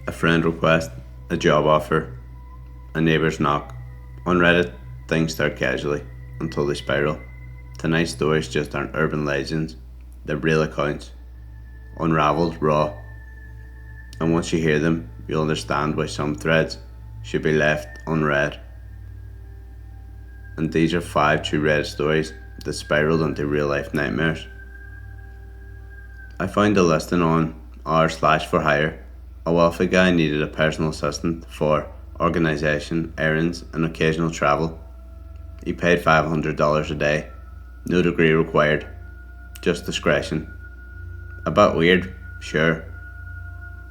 A friend request, a job offer, a neighbour's knock. On Reddit, things start casually until they spiral. Tonight's stories just aren't urban legends, they're real accounts, unravelled, raw. And once you hear them, you'll understand why some threads should be left unread. And these are 5 true Reddit stories that spiraled into real life nightmares. I found a listing on r/for hire. A wealthy guy needed a personal assistant for organisation, errands, and occasional travel. He paid $500 a day. No degree required, just discretion. A bit weird, sure,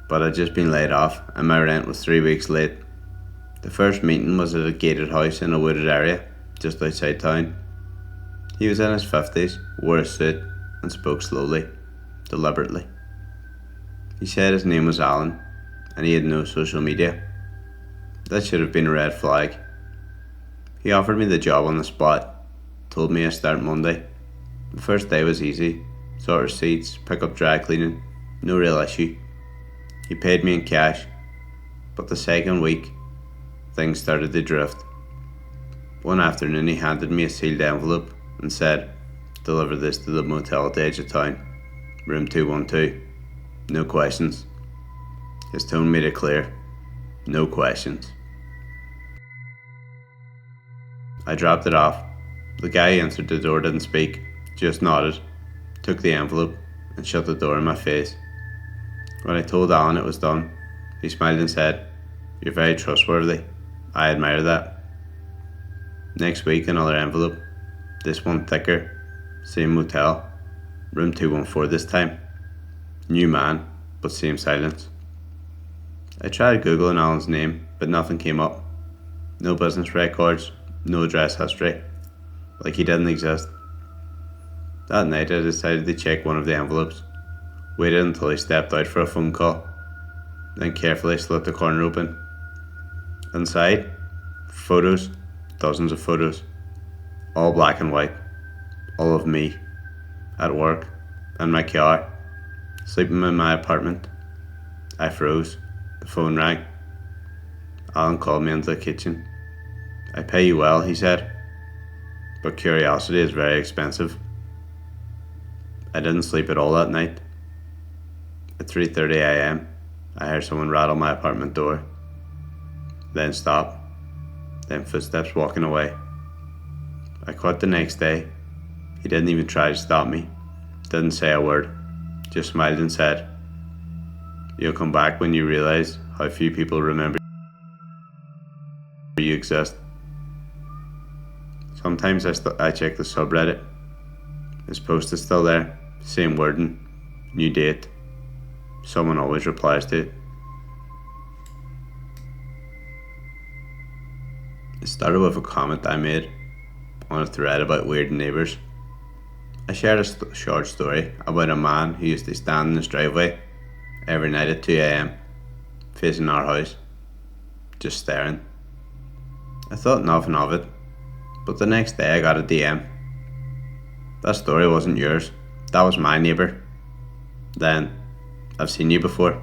but I'd just been laid off and my rent was 3 weeks late. The first meeting was at a gated house in a wooded area just outside town. He was in his 50s, wore a suit, and spoke slowly, deliberately. He said his name was Alan, and he had no social media. That should have been a red flag. He offered me the job on the spot, told me I start Monday. The first day was easy, sort receipts, pick up dry cleaning, no real issue. He paid me in cash, but the second week, things started to drift. One afternoon he handed me a sealed envelope and said, "Deliver this to the motel at the edge of town, room 212. No questions." His tone made it clear. No questions. I dropped it off. The guy who answered the door didn't speak, just nodded, took the envelope, and shut the door in my face. When I told Alan it was done, he smiled and said, "You're very trustworthy. I admire that." Next week, another envelope. This one thicker. Same motel. Room 214 this time. New man, but same silence. I tried Googling Alan's name, but nothing came up. No business records, no address history. Like he didn't exist. That night I decided to check one of the envelopes. Waited until he stepped out for a phone call. Then carefully slit the corner open. Inside, photos, dozens of photos. All black and white. All of me. At work. In my car. Sleeping in my apartment. I froze. The phone rang. Alan called me into the kitchen. "I pay you well," he said, "but curiosity is very expensive." I didn't sleep at all that night. At 3:30 a.m, I heard someone rattle my apartment door. Then stop. Then footsteps walking away. I caught the next day. He didn't even try to stop me. Didn't say a word. Just smiled and said, "You'll come back when you realise how few people remember you exist." Sometimes I check the subreddit. His post is still there. Same wording. New date. Someone always replies to it. It started with a comment I made on a thread about weird neighbours. I shared a short story about a man who used to stand in his driveway every night at 2 a.m, facing our house, just staring. I thought nothing of it, but the next day I got a DM. "That story wasn't yours, that was my neighbour." Then, "I've seen you before."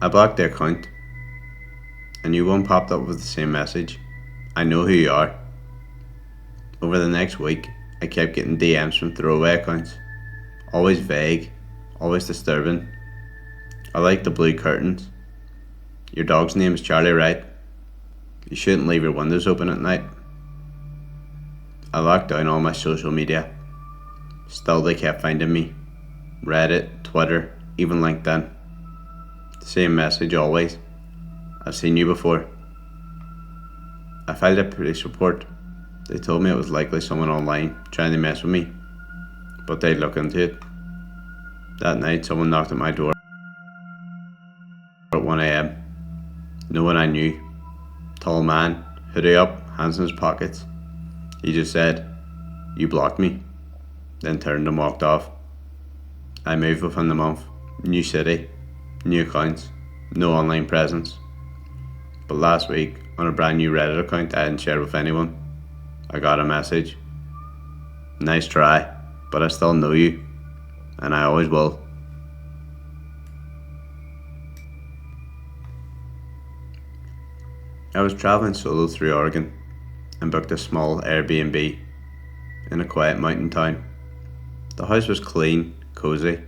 I blocked their account. A new one popped up with the same message. "I know who you are." Over the next week, I kept getting DMs from throwaway accounts. Always vague, always disturbing. "I like the blue curtains." "Your dog's name is Charlie, right?" "You shouldn't leave your windows open at night." I locked down all my social media. Still they kept finding me. Reddit, Twitter, even LinkedIn. Same message always. "I've seen you before." I filed a police report. They told me it was likely someone online trying to mess with me, but they'd look into it. That night someone knocked at my door at 1 a.m. No one I knew. Tall man, hoodie up, hands in his pockets. He just said, "You blocked me," then turned and walked off. I moved within the month. New city, new accounts, no online presence. But last week, on a brand new Reddit account I hadn't shared with anyone, I got a message. "Nice try, but I still know you, and I always will." I was travelling solo through Oregon and booked a small Airbnb in a quiet mountain town. The house was clean, cosy,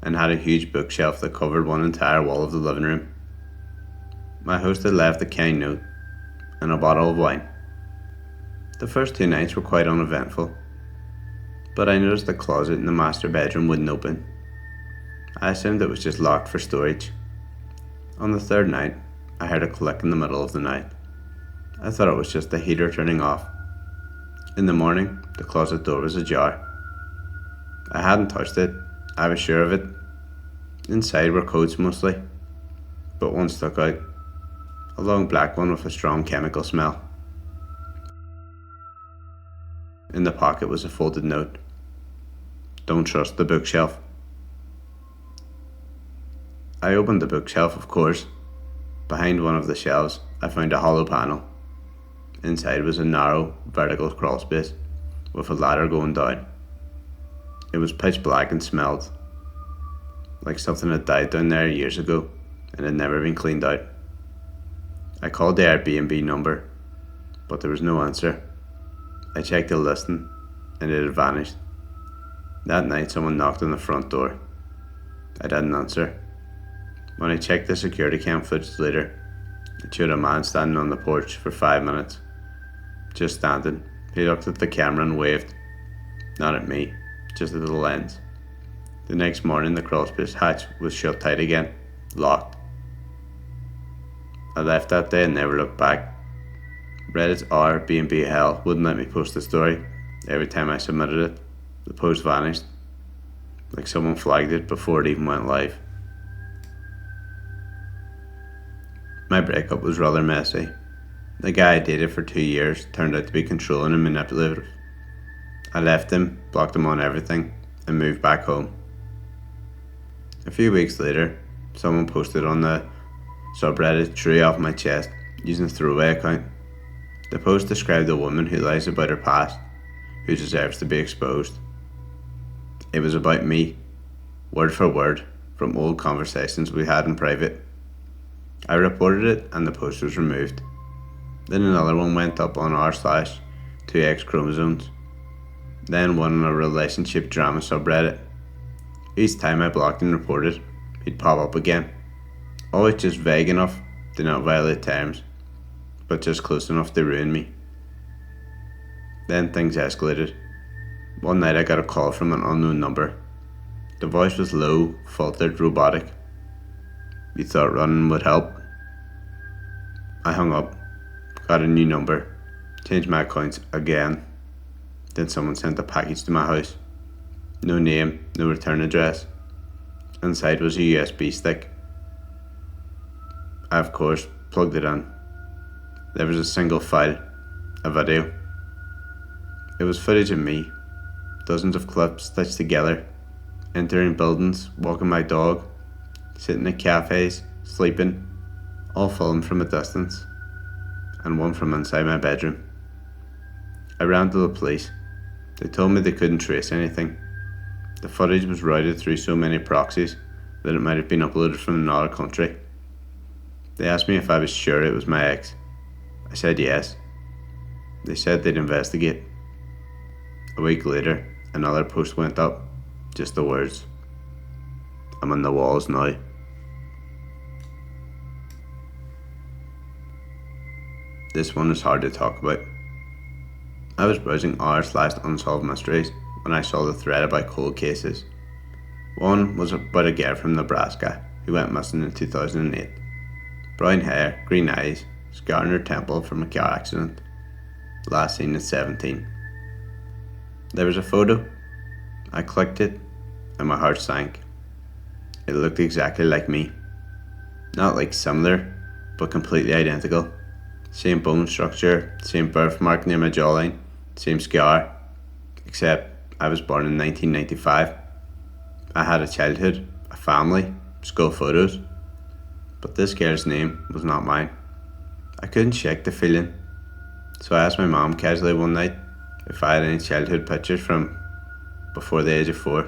and had a huge bookshelf that covered one entire wall of the living room. My host had left a kind note and a bottle of wine. The first 2 nights were quite uneventful, but I noticed the closet in the master bedroom wouldn't open. I assumed it was just locked for storage. On the 3rd night, I heard a click in the middle of the night. I thought it was just the heater turning off. In the morning, the closet door was ajar. I hadn't touched it, I was sure of it. Inside were coats mostly, but one stuck out, a long black one with a strong chemical smell. In the pocket was a folded note. Don't trust the bookshelf. I opened the bookshelf, of course. Behind one of the shelves, I found a hollow panel. Inside was a narrow, vertical crawlspace with a ladder going down. It was pitch black and smelled like something had died down there years ago and had never been cleaned out. I called the Airbnb number, but there was no answer. I checked the listing and it had vanished. That night someone knocked on the front door. I didn't answer. When I checked the security cam footage later, it showed a man standing on the porch for 5 minutes. Just standing. He looked at the camera and waved. Not at me, just at the lens. The next morning the crawlspace hatch was shut tight again, locked. I left that day and never looked back. Reddit's Airbnb hell wouldn't let me post the story. Every time I submitted it, the post vanished, like someone flagged it before it even went live. My breakup was rather messy. The guy I dated for 2 years turned out to be controlling and manipulative. I left him, blocked him on everything, and moved back home. A few weeks later, someone posted on the subreddit "True Off My Chest" using a throwaway account. The post described a woman who lies about her past, who deserves to be exposed. It was about me, word for word, from old conversations we had in private. I reported it and the post was removed. Then another one went up on r/2x chromosomes. Then one on a relationship drama subreddit. Each time I blocked and reported, he'd pop up again. Always just vague enough to not violate terms, but just close enough to ruin me. Then things escalated. One night I got a call from an unknown number. The voice was low, faltered, robotic. You thought running would help? I hung up, got a new number, changed my accounts again. Then someone sent a package to my house. No name, no return address. Inside was a USB stick. I, of course, plugged it in. There was a single file, a video. It was footage of me, dozens of clips stitched together, entering buildings, walking my dog, sitting at cafes, sleeping, all filmed from a distance, and one from inside my bedroom. I ran to the police. They told me they couldn't trace anything. The footage was routed through so many proxies that it might have been uploaded from another country. They asked me if I was sure it was my ex. I said yes. They said they'd investigate. A week later, another post went up, just the words, "I'm on the walls now." This one is hard to talk about. I was browsing r/unsolved mysteries when I saw the thread about cold cases. One was about a girl from Nebraska who went missing in 2008. Brown hair, green eyes, scar on her temple from a car accident. Last seen at 17. There was a photo. I clicked it and my heart sank. It looked exactly like me. Not like similar, but completely identical. Same bone structure, same birthmark near my jawline, same scar. Except I was born in 1995. I had a childhood, a family, school photos. But this girl's name was not mine. I couldn't shake the feeling. So I asked my mom casually one night if I had any childhood pictures from before the age of 4.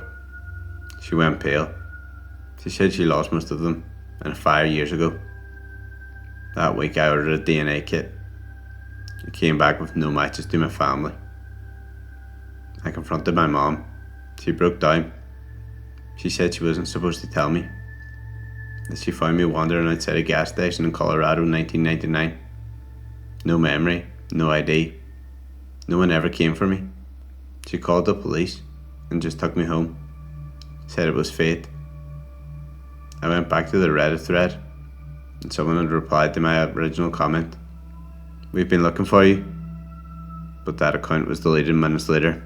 She went pale. She said she lost most of them in a fire years ago. That week I ordered a DNA kit. It came back with no matches to my family. I confronted my mom. She broke down. She said she wasn't supposed to tell me. That she found me wandering outside a gas station in Colorado in 1999. No memory, no ID. No one ever came for me. She called the police and just took me home. Said it was fate. I went back to the Reddit thread and someone had replied to my original comment. We've been looking for you. But that account was deleted minutes later.